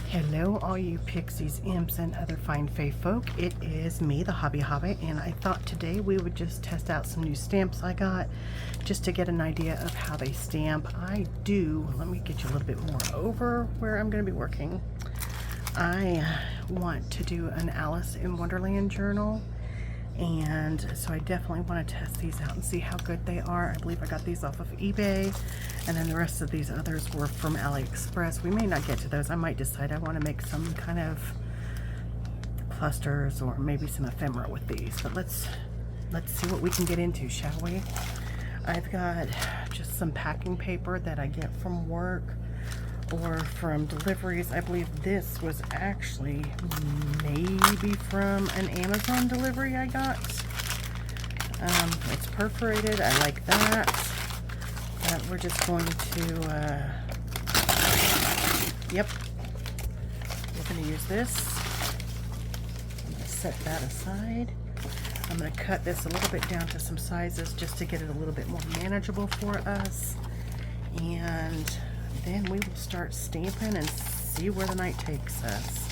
Hello all you pixies, imps, and other fine fae folk. It is me, the Hobby Hobbit, and I thought today we would just test out some new stamps I got just to get an idea of how they stamp. Let me get you a little bit more over where I'm going to be working. I want to do an Alice in Wonderland journal, and so I definitely want to test these out and see how good they are. I believe I got these off of eBay, and then the rest of these others were from AliExpress. We may not get to those. I might decide I want to make some kind of clusters or maybe some ephemera with these, but let's see what we can get into, shall we? I've got just some packing paper that I get from work or from deliveries. I believe this was actually maybe from an Amazon delivery I got. It's perforated. I like that. We're just going to, yep, we're going to use this. I'm going to set that aside. I'm going to cut this a little bit down to some sizes just to get it a little bit more manageable for us. And then we will start stamping and see where the night takes us.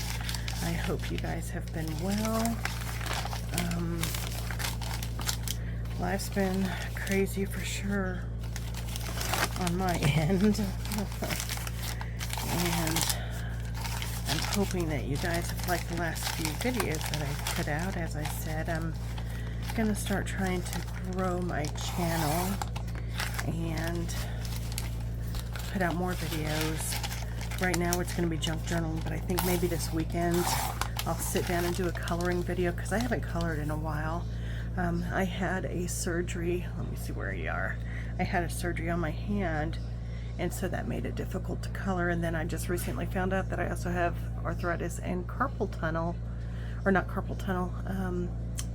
I hope you guys have been well. Life's been crazy for sure on my end. And I'm hoping that you guys have liked the last few videos that I've put out. As I said, I'm going to start trying to grow my channel and put out more videos. Right now it's going to be junk journaling, but I think maybe this weekend I'll sit down and do a coloring video because I haven't colored in a while. I had a surgery. Let me see where you are. I had a surgery on my hand, and so that made it difficult to color. And then I just recently found out that I also have arthritis and carpal tunnel, or not carpal tunnel,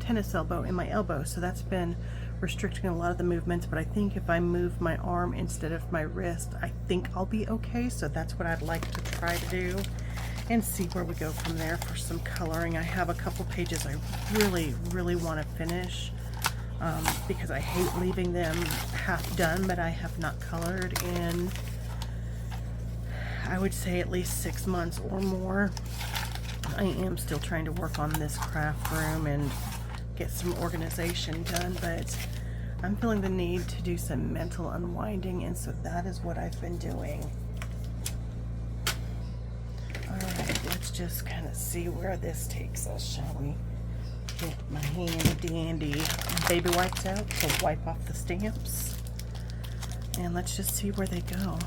tennis elbow in my elbow. So that's been restricting a lot of the movements, but I think if I move my arm instead of my wrist, I think I'll be okay. So that's what I'd like to try to do and see where we go from there for some coloring. I have a couple pages I really want to finish because I hate leaving them half done, but I have not colored in, I would say, at least 6 months or more. I am still trying to work on this craft room and get some organization done, but I'm feeling the need to do some mental unwinding, and so that is what I've been doing. Alright, let's just kind of see where this takes us, shall we? Get my handy dandy baby wipes out to wipe off the stamps, and let's just see where they go.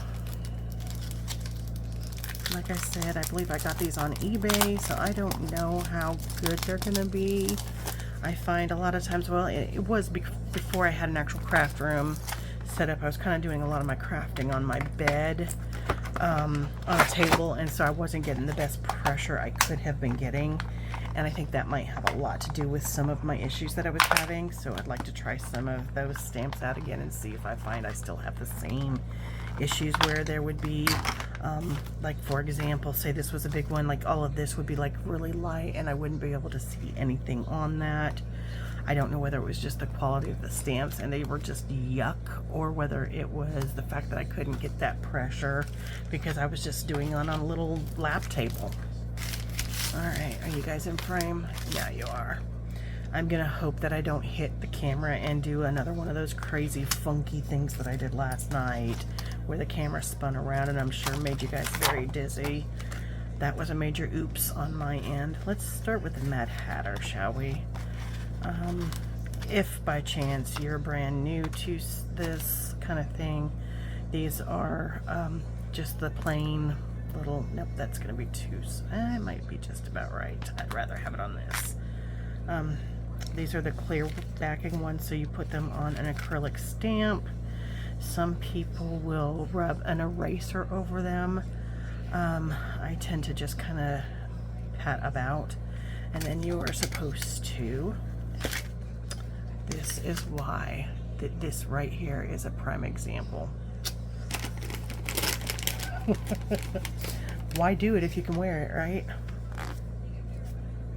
Like I said, I believe I got these on eBay, so I don't know how good they're gonna be. I find a lot of times, well, it was before I had an actual craft room set up. I was kind of doing a lot of my crafting on my bed, on a table, and so I wasn't getting the best pressure I could have been getting, and I think that might have a lot to do with some of my issues that I was having. So I'd like to try some of those stamps out again and see if I find I still have the same issues where there would be, like for example, say this was a big one, like all of this would be like really light and I wouldn't be able to see anything on that. I don't know whether it was just the quality of the stamps and they were just yuck, or whether it was the fact that I couldn't get that pressure because I was just doing it on a little lap table. Alright, are you guys in frame? Yeah, you are. I'm gonna hope that I don't hit the camera and do another one of those crazy funky things that I did last night where the camera spun around and I'm sure made you guys very dizzy. That was a major oops on my end. Let's start with the Mad Hatter, shall we? If by chance you're brand new to this kind of thing, these are just the plain little, nope, that's gonna be too, it might be just about right. I'd rather have it on this. These are the clear backing ones, so you put them on an acrylic stamp. Some people will rub an eraser over them. I tend to just kind of pat about, and then you are supposed to, this is why this right here is a prime example. Why do it if you can wear it, right?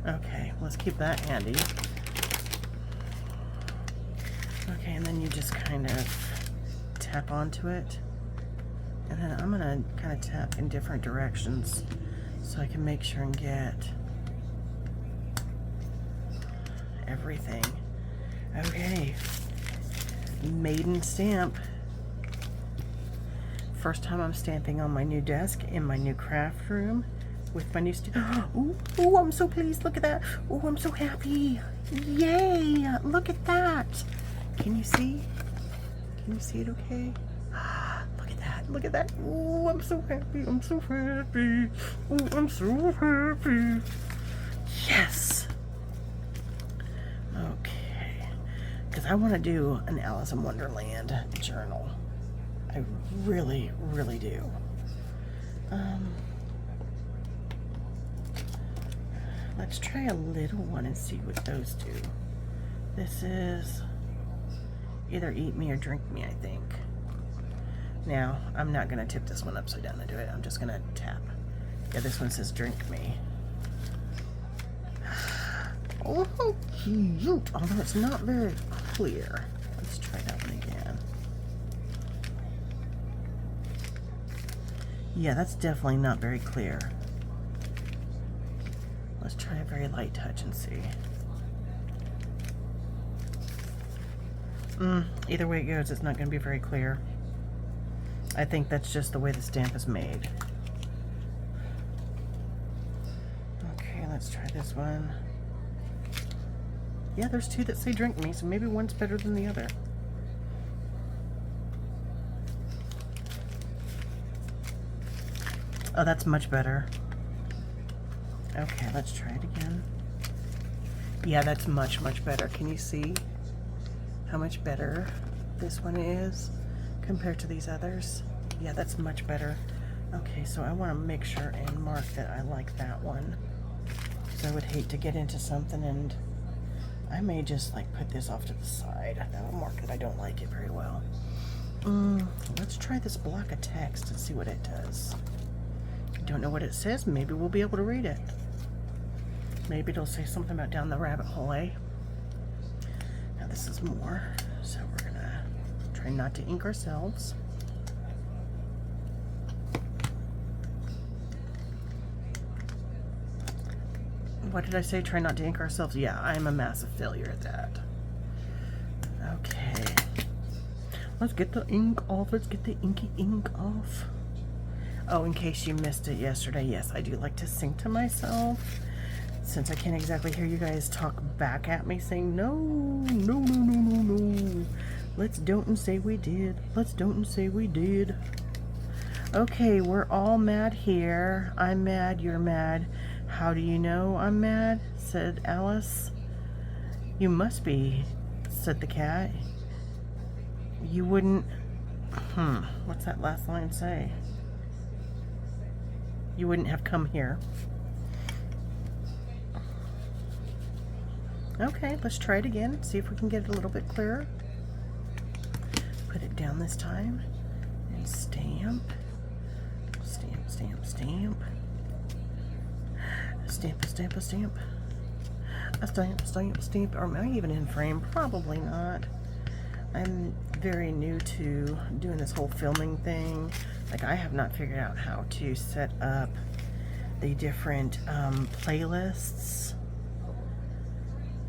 Okay, let's keep that handy. Okay, and then you just kind of tap onto it, and then I'm gonna kind of tap in different directions so I can make sure and get everything. Okay, maiden stamp. First time I'm stamping on my new desk in my new craft room with my new ooh, ooh, I'm so pleased. Look at that. Ooh, I'm so happy. Yay! Look at that. Can you see? Can you see it okay? Look at that. Look at that. Ooh, I'm so happy. I'm so happy. Ooh, I'm so happy. Yes. Okay. Because I want to do an Alice in Wonderland journal. I really, really do. Let's try a little one and see what those do. This is either eat me or drink me, I think. Now, I'm not going to tip this one upside down and do it. I'm just going to tap. Yeah, this one says drink me. Oh, how cute. Although it's not very clear. Let's try that one again. Yeah, that's definitely not very clear. Let's try a very light touch and see. Either way it goes, it's not going to be very clear. I think that's just the way the stamp is made. Okay, let's try this one. Yeah, there's two that say drink me, so maybe one's better than the other. Oh, that's much better. Okay, let's try it again. Yeah, that's much, much better. Can you see how much better this one is compared to these others? Yeah, that's much better. Okay, so I want to make sure and mark that I like that one. Because I would hate to get into something and I may just like put this off to the side. That will mark that I don't like it very well. Let's try this block of text and see what it does. Don't know what it says. Maybe we'll be able to read it. Maybe it'll say something about down the rabbit hole, eh? Now this is more, so we're gonna try not to ink ourselves. What did I say? Try not to ink ourselves? Yeah, I'm a massive failure at that. Okay. Let's get the ink off. Let's get the inky ink off. Oh, in case you missed it yesterday, yes, I do like to sing to myself. Since I can't exactly hear you guys talk back at me saying, no, no, no, no, no, no. Let's don't and say we did. Let's don't and say we did. Okay, we're all mad here. I'm mad, you're mad. How do you know I'm mad? Said Alice. You must be, said the cat. You wouldn't, what's that last line say? You wouldn't have come here. Okay, let's try it again. See if we can get it a little bit clearer. Put it down this time and stamp. Stamp, stamp, stamp. Stamp, stamp, a stamp. A stamp, stamp, stamp. Or am I even in frame? Probably not. I'm very new to doing this whole filming thing. Like, I have not figured out how to set up the different playlists.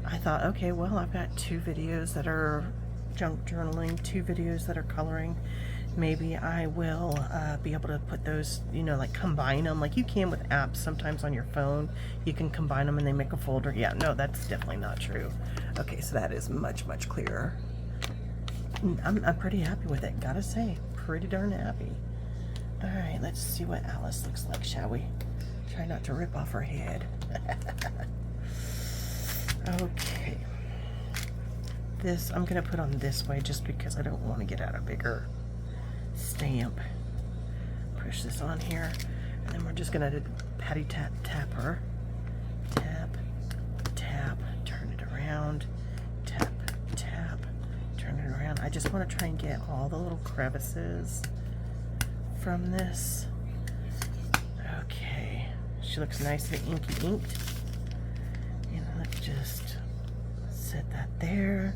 I thought, okay, well, I've got 2 videos that are junk journaling, 2 videos that are coloring. Maybe I will be able to put those, you know, like combine them like you can with apps sometimes on your phone. You can combine them and they make a folder. Yeah, no, that's definitely not true. Okay, so that is much, much clearer. I'm pretty happy with it, gotta say. Pretty darn happy. All right, let's see what Alice looks like, shall we? Try not to rip off her head. Okay. This I'm gonna put on this way just because I don't want to get out a bigger stamp. Push this on here, and then we're just gonna patty tap tap her. Tap, tap, turn it around. Tap, tap, turn it around. I just want to try and get all the little crevices from this. Okay, she looks nice and inky inked. And let's just set that there.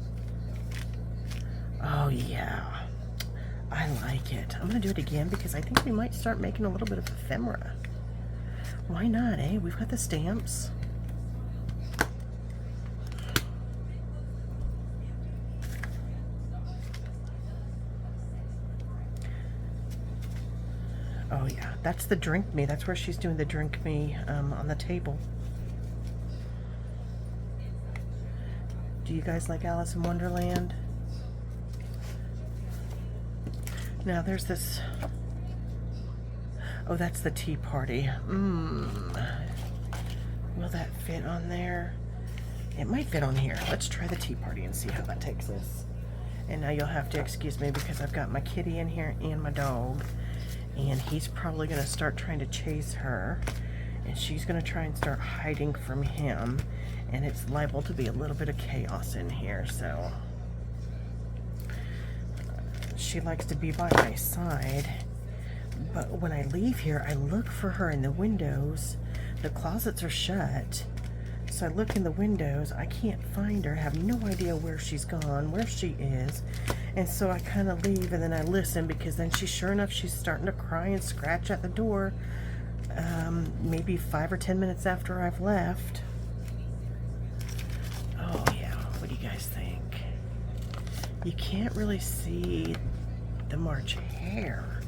Oh yeah, I like it. I'm gonna do it again because I think we might start making a little bit of ephemera. Why not, eh? We've got the stamps. Oh yeah, that's the drink me. That's where she's doing the drink me on the table. Do you guys like Alice in Wonderland? Now there's this. Oh, that's the tea party. Will that fit on there? It might fit on here. Let's try the tea party and see how that takes us. And now you'll have to excuse me because I've got my kitty in here and my dog. And he's probably going to start trying to chase her. And she's going to try and start hiding from him. And it's liable to be a little bit of chaos in here, so. She likes to be by my side. But when I leave here, I look for her in the windows. The closets are shut. So I look in the windows. I can't find her. I have no idea where she's gone, where she is. And so I kind of leave and then I listen because then sure enough, she's starting to cry and scratch at the door. Maybe 5 or 10 minutes after I've left. Oh yeah, what do you guys think? You can't really see the March hare.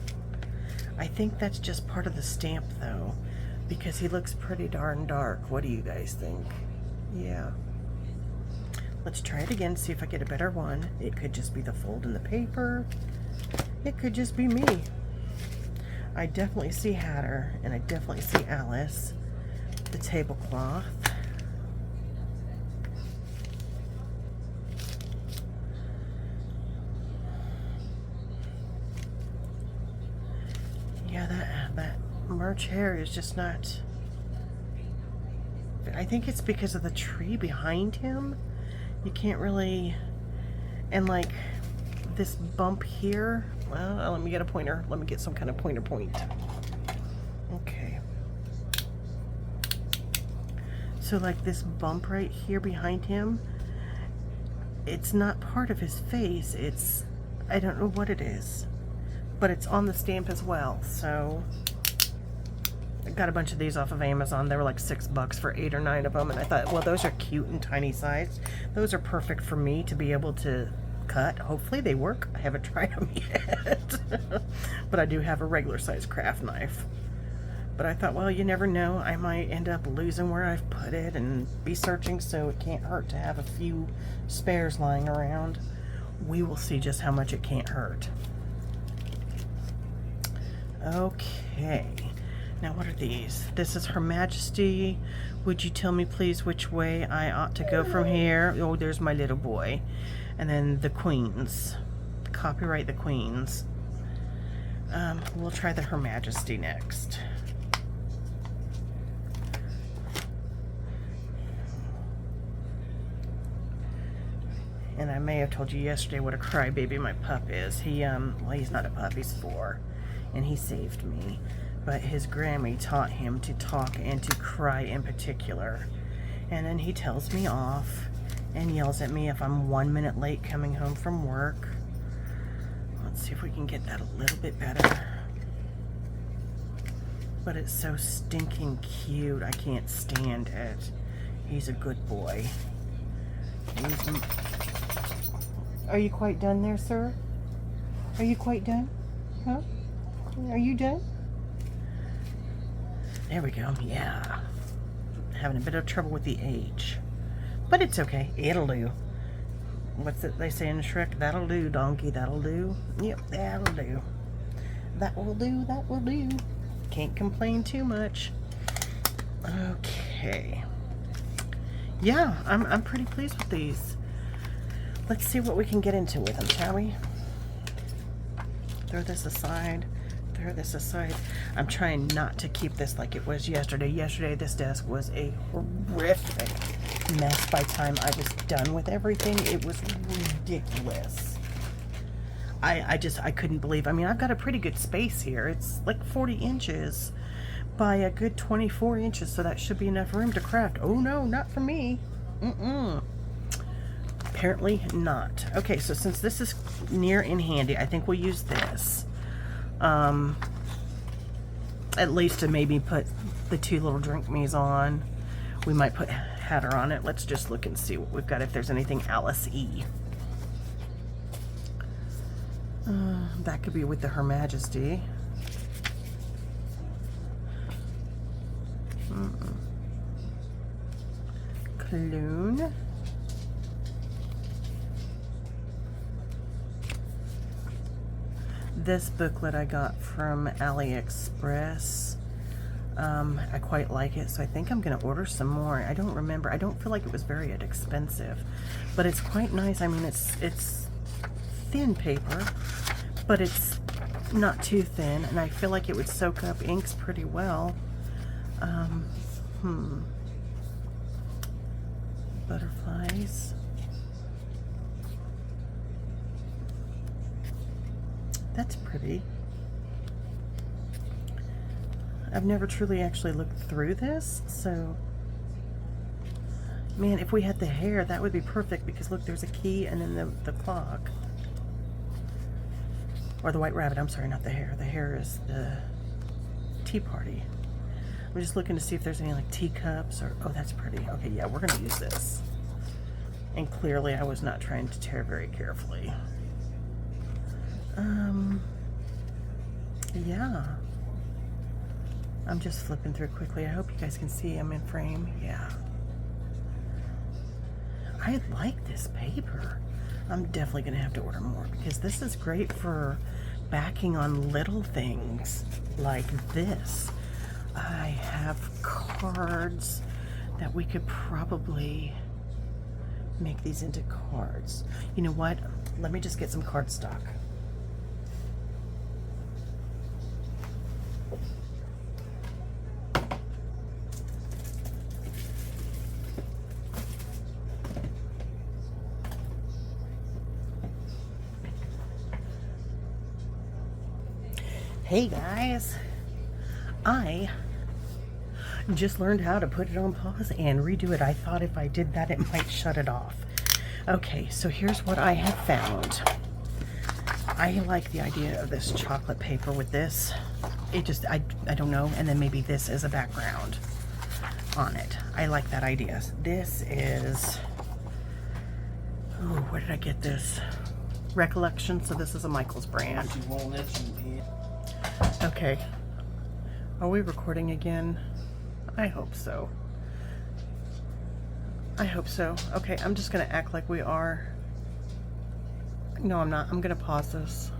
I think that's just part of the stamp though, because he looks pretty darn dark. What do you guys think? Yeah. Let's try it again, see if I get a better one. It could just be the fold in the paper. It could just be me. I definitely see Hatter, and I definitely see Alice. The tablecloth. Yeah, that March hare is just not. I think it's because of the tree behind him. You can't really, and like this bump here. Well, let me get a pointer. Let me get some kind of pointer point. Okay. So like this bump right here behind him, it's not part of his face. It's, I don't know what it is, but it's on the stamp as well. So I got a bunch of these off of Amazon. They were like $6 for 8 or 9 of them. And I thought, well, those are cute and tiny sized. Those are perfect for me to be able to cut. Hopefully they work. I haven't tried them yet. But I do have a regular size craft knife. But I thought, well, you never know. I might end up losing where I've put it and be searching, so it can't hurt to have a few spares lying around. We will see just how much it can't hurt. Okay. Now what are these? This is Her Majesty. Would you tell me please which way I ought to go from here? Oh, there's my little boy. And then the Queens. Copyright the Queens. We'll try the Her Majesty next. And I may have told you yesterday what a crybaby my pup is. Well, he's not a pup, he's 4. And he saved me. But his Grammy taught him to talk and to cry in particular. And then he tells me off and yells at me if I'm 1 minute late coming home from work. Let's see if we can get that a little bit better. But it's so stinking cute. I can't stand it. He's a good boy. Are you quite done there, sir? Are you quite done? Huh? Are you done? There we go. Yeah. Having a bit of trouble with the H. But it's okay. It'll do. What's it they say in Shrek? That'll do, donkey. That'll do. Yep, that'll do. That will do. That will do. Can't complain too much. Okay. Yeah, I'm pretty pleased with these. Let's see what we can get into with them, shall we? Throw this aside. Throw this aside. I'm trying not to keep this like it was yesterday. Yesterday, this desk was a horrific mess by the time I was done with everything. It was ridiculous. I couldn't believe. I mean, I've got a pretty good space here. It's like 40 inches by a good 24 inches, so that should be enough room to craft. Oh no, not for me. Apparently not. Okay, so since this is near and handy, I think we'll use this. At least to maybe put the 2 little drink me's on. We might put Hatter on it. Let's just look and see what we've got, if there's anything Alice E. That could be with the Her Majesty. Cologne. This booklet I got from AliExpress. I quite like it, so I think I'm going to order some more. I don't remember. I don't feel like it was very expensive, but it's quite nice. I mean, it's thin paper, but it's not too thin, and I feel like it would soak up inks pretty well. Butterflies. That's pretty. I've never truly actually looked through this, so man, if we had the hair, that would be perfect, because look, there's a key and then the clock. Or the white rabbit, I'm sorry, not the hair. The hair is the tea party. I'm just looking to see if there's any like teacups or, oh, that's pretty. Okay, yeah, we're gonna use this. And clearly I was not trying to tear very carefully. Yeah. I'm just flipping through quickly. I hope you guys can see I'm in frame. Yeah. I like this paper. I'm definitely gonna have to order more, because this is great for backing on little things like this. I have cards that we could probably make these into cards. You know what? Let me just get some cardstock. Hey guys, I just learned how to put it on pause and redo it. I thought if I did that, it might shut it off. Okay, so here's what I have found. I like the idea of this chocolate paper with this. It just, I don't know, and then maybe this as a background on it. I like that idea. This is, oh, where did I get this? Recollection, so this is a Michaels brand. Okay, are we recording again? I hope so. I hope so. Okay, I'm just gonna act like we are. No, I'm not. I'm gonna pause this.